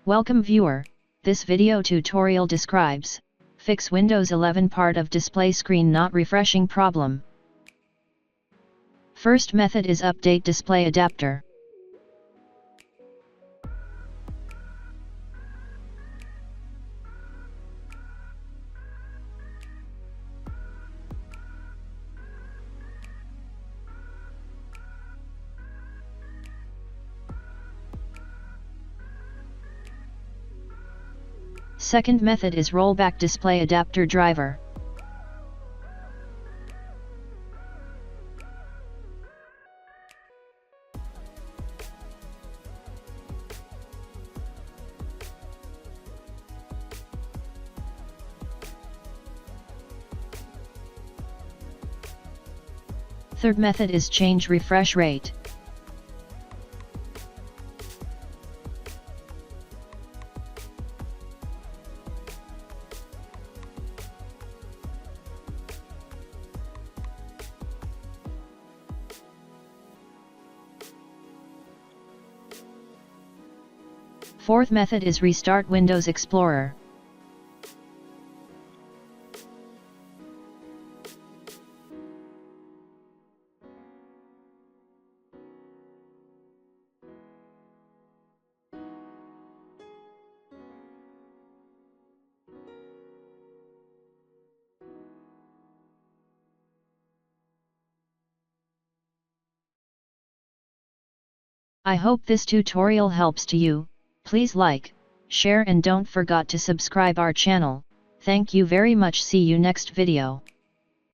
Welcome viewer, this video tutorial describes, fix Windows 11 part of display screen not refreshing problem. First method is update display adapter. Second method is rollback display adapter driver. Third method is change refresh rate. Fourth method is restart Windows Explorer. I hope this tutorial helps to you. Please like, share and don't forget to subscribe our channel. Thank you very much. See you next video.